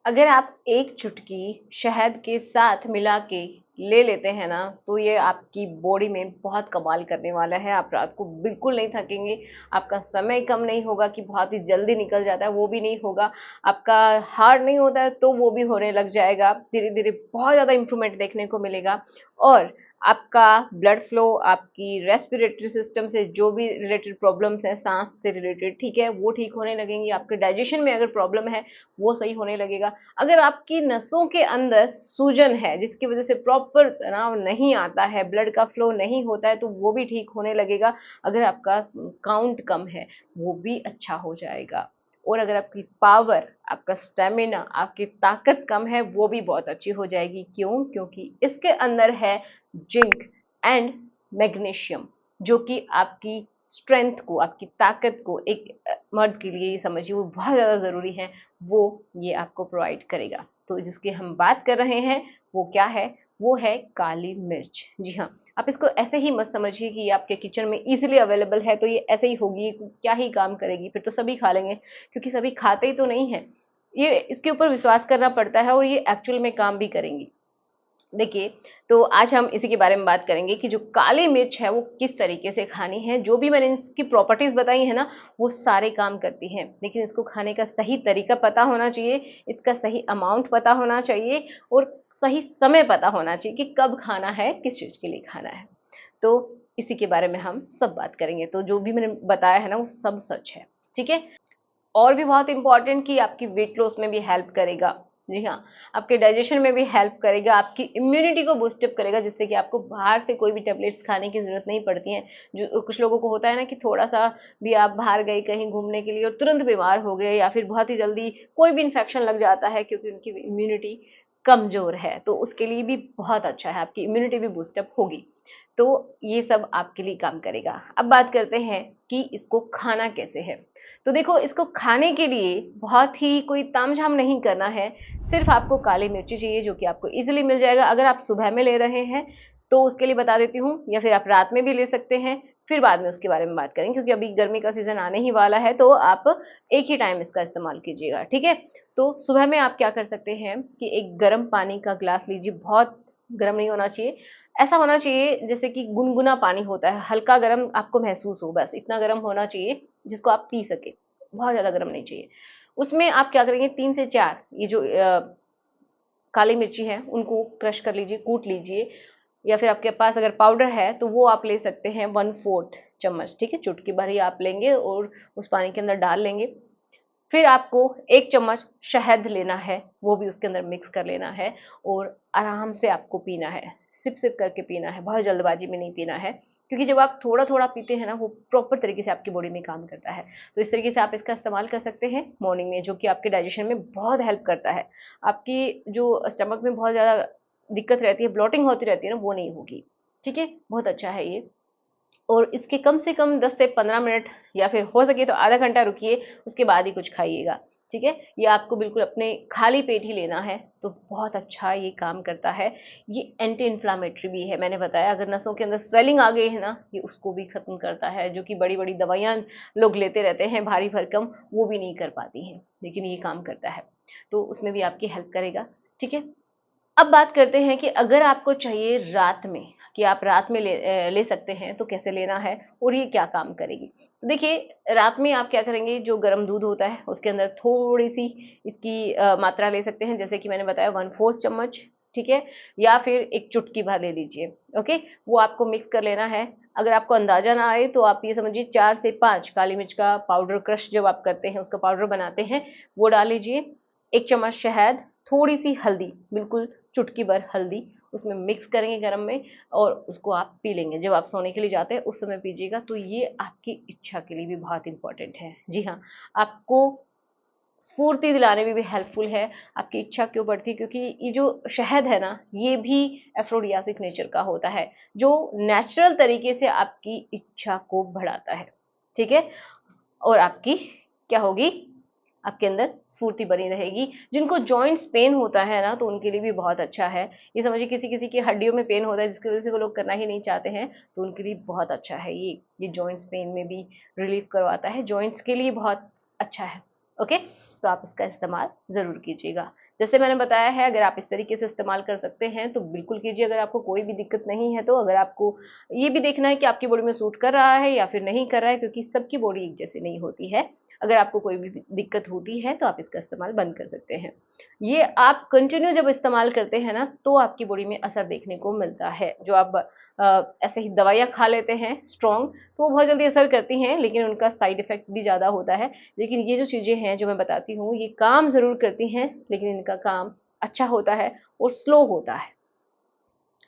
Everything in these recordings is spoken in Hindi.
अगर आप एक चुटकी शहद के साथ मिला के ले लेते हैं ना, तो ये आपकी बॉडी में बहुत कमाल करने वाला है। आप रात को बिल्कुल नहीं थकेंगे, आपका समय कम नहीं होगा कि बहुत ही जल्दी निकल जाता है, वो भी नहीं होगा। आपका हार्ड नहीं होता है तो वो भी होने लग जाएगा। धीरे धीरे बहुत ज़्यादा इम्प्रूवमेंट देखने को मिलेगा। और आपका ब्लड फ्लो, आपकी रेस्पिरेटरी सिस्टम से जो भी रिलेटेड प्रॉब्लम्स हैं, सांस से रिलेटेड, ठीक है, वो ठीक होने लगेंगी। आपके डाइजेशन में अगर प्रॉब्लम है वो सही होने लगेगा। अगर आपकी नसों के अंदर सूजन है जिसकी वजह से प्रॉपर तनाव नहीं आता है, ब्लड का फ्लो नहीं होता है, तो वो भी ठीक होने लगेगा। अगर आपका काउंट कम है वो भी अच्छा हो जाएगा। और अगर आपकी पावर, आपका स्टेमिना, आपकी ताकत कम है, वो भी बहुत अच्छी हो जाएगी। क्यों? क्योंकि इसके अंदर है जिंक एंड मैग्नीशियम, जो कि आपकी स्ट्रेंथ को, आपकी ताकत को, एक मर्द के लिए समझिए वो बहुत ज़्यादा ज़रूरी है। वो ये आपको प्रोवाइड करेगा। तो जिसकी हम बात कर रहे हैं वो क्या है? वो है काली मिर्च। जी हाँ, आप इसको ऐसे ही मत समझिए कि ये आपके किचन में इजीली अवेलेबल है तो ये ऐसे ही होगी, क्या ही काम करेगी, फिर तो सभी खा लेंगे, क्योंकि सभी खाते ही तो नहीं है। ये इसके ऊपर विश्वास करना पड़ता है और ये एक्चुअल में काम भी करेंगी। देखिए, तो आज हम इसी के बारे में बात करेंगे कि जो काली मिर्च है वो किस तरीके से खानी है। जो भी मैंने इसकी प्रॉपर्टीज बताई है ना, वो सारे काम करती हैं, लेकिन इसको खाने का सही तरीका पता होना चाहिए, इसका सही अमाउंट पता होना चाहिए और सही समय पता होना चाहिए कि कब खाना है, किस चीज के लिए खाना है। तो इसी के बारे में हम सब बात करेंगे। तो जो भी मैंने बताया है ना वो सब सच है, ठीक है। और भी बहुत इंपॉर्टेंट कि आपकी वेट लॉस में भी हेल्प करेगा। जी हाँ, आपके डाइजेशन में भी हेल्प करेगा, आपकी इम्यूनिटी को बूस्टअप करेगा, जिससे कि आपको बाहर से कोई भी टेबलेट्स खाने की जरूरत नहीं पड़ती है। जो कुछ लोगों को होता है ना कि थोड़ा सा भी आप बाहर गए कहीं घूमने के लिए और तुरंत बीमार हो गए, या फिर बहुत ही जल्दी कोई भी इन्फेक्शन लग जाता है क्योंकि उनकी इम्यूनिटी कमजोर है, तो उसके लिए भी बहुत अच्छा है, आपकी इम्यूनिटी भी बूस्टअप होगी। तो ये सब आपके लिए काम करेगा। अब बात करते हैं कि इसको खाना कैसे है। तो देखो, इसको खाने के लिए बहुत ही कोई तामझाम नहीं करना है। सिर्फ आपको काली मिर्ची चाहिए, जो कि आपको इजीली मिल जाएगा। अगर आप सुबह में ले रहे हैं तो उसके लिए बता देती हूँ, या फिर आप रात में भी ले सकते हैं, फिर बाद में उसके बारे में बात करेंगे, क्योंकि अभी गर्मी का सीजन आने ही वाला है, तो आप एक ही टाइम इसका इस्तेमाल कीजिएगा, ठीक है। तो सुबह में आप क्या कर सकते हैं कि एक गर्म पानी का ग्लास लीजिए। बहुत गर्म नहीं होना चाहिए, ऐसा होना चाहिए जैसे कि गुनगुना पानी होता है, हल्का गर्म आपको महसूस हो, बस इतना गर्म होना चाहिए जिसको आप पी सके। बहुत ज्यादा गर्म नहीं चाहिए। उसमें आप क्या करेंगे, 3 से 4 ये जो काली मिर्ची है उनको क्रश कर लीजिए, कूट लीजिए, या फिर आपके पास अगर पाउडर है तो वो आप ले सकते हैं 1/4 चम्मच, ठीक है। चुटकी भर ही आप लेंगे और उस पानी के अंदर डाल लेंगे। फिर आपको 1 चम्मच शहद लेना है, वो भी उसके अंदर मिक्स कर लेना है, और आराम से आपको पीना है, सिप सिप करके पीना है, बहुत जल्दबाजी में नहीं पीना है। क्योंकि जब आप थोड़ा थोड़ा पीते हैं ना, वो प्रॉपर तरीके से आपकी बॉडी में काम करता है। तो इस तरीके से आप इसका इस्तेमाल कर सकते हैं मॉर्निंग में, जो कि आपके डाइजेशन में बहुत हेल्प करता है। आपकी जो स्टमक में बहुत ज़्यादा दिक्कत रहती है, ब्लॉटिंग होती रहती है ना, वो नहीं होगी, ठीक है। बहुत अच्छा है ये। और इसके कम से कम 10 से 15 मिनट, या फिर हो सके तो आधा घंटा रुकिए, उसके बाद ही कुछ खाइएगा, ठीक है। ये आपको बिल्कुल अपने खाली पेट ही लेना है, तो बहुत अच्छा ये काम करता है। ये एंटी इन्फ्लामेटरी भी है, मैंने बताया। अगर नसों के अंदर स्वेलिंग आ गई है ना, ये उसको भी खत्म करता है, जो कि बड़ी बड़ी दवाइयाँ लोग लेते रहते हैं भारी भरकम, वो भी नहीं कर पाती हैं, लेकिन ये काम करता है। तो उसमें भी आपकी हेल्प करेगा, ठीक है। अब बात करते हैं कि अगर आपको चाहिए रात में, कि आप रात में ले सकते हैं, तो कैसे लेना है और ये क्या काम करेगी। तो देखिए, रात में आप क्या करेंगे, जो गर्म दूध होता है उसके अंदर थोड़ी सी इसकी मात्रा ले सकते हैं, जैसे कि मैंने बताया 1/4 चम्मच, ठीक है। या फिर एक चुटकी भर ले लीजिए, ओके। वो आपको मिक्स कर लेना है। अगर आपको अंदाजा ना आए तो आप ये समझिए 4 से 5 काली मिर्च का पाउडर, क्रश जब आप करते हैं उसका पाउडर बनाते हैं, वो डाल लीजिए। 1 चम्मच शहद, थोड़ी सी हल्दी, बिल्कुल चुटकी भर हल्दी, उसमें मिक्स करेंगे गरम में, और उसको आप पी लेंगे। जब आप सोने के लिए जाते हैं उस समय पीजिएगा, तो ये आपकी इच्छा के लिए भी बहुत इंपॉर्टेंट है। जी हाँ, आपको स्फूर्ति दिलाने में भी हेल्पफुल है। आपकी इच्छा क्यों बढ़ती है? क्योंकि ये जो शहद है ना, ये भी एफ्रोडियासिक नेचर का होता है, जो नेचुरल तरीके से आपकी इच्छा को बढ़ाता है, ठीक है। और आपकी क्या होगी, आपके अंदर स्फूर्ति बनी रहेगी। जिनको जॉइंट्स पेन होता है ना, तो उनके लिए भी बहुत अच्छा है। ये समझिए किसी किसी की हड्डियों में पेन होता है, जिसकी वजह से वो लोग करना ही नहीं चाहते हैं, तो उनके लिए बहुत अच्छा है ये जॉइंट्स पेन में भी रिलीफ करवाता है, जॉइंट्स के लिए बहुत अच्छा है, ओके। तो आप इसका इस्तेमाल ज़रूर कीजिएगा। जैसे मैंने बताया है, अगर आप इस तरीके से इस्तेमाल कर सकते हैं तो बिल्कुल कीजिए। अगर आपको कोई भी दिक्कत नहीं है तो अगर आपको ये भी देखना है कि आपकी बॉडी में सूट कर रहा है या फिर नहीं कर रहा है, क्योंकि सबकी बॉडी एक जैसी नहीं होती है। अगर आपको कोई भी दिक्कत होती है तो आप इसका इस्तेमाल बंद कर सकते हैं। ये आप कंटिन्यू जब इस्तेमाल करते हैं ना तो आपकी बॉडी में असर देखने को मिलता है। जो आप ऐसे ही दवाइयाँ खा लेते हैं स्ट्रॉन्ग, तो वो बहुत जल्दी असर करती हैं, लेकिन उनका साइड इफ़ेक्ट भी ज़्यादा होता है। लेकिन ये जो चीज़ें हैं जो मैं बताती हूँ, ये काम ज़रूर करती हैं, लेकिन इनका काम अच्छा होता है और स्लो होता है।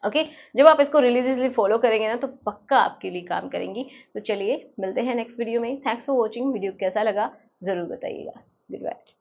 ओके, जब आप इसको रिलीजियसली फॉलो करेंगे ना तो पक्का आपके लिए काम करेंगी। तो चलिए मिलते हैं नेक्स्ट वीडियो में। Thanks for watching. वीडियो कैसा लगा ज़रूर बताइएगा। Good bye.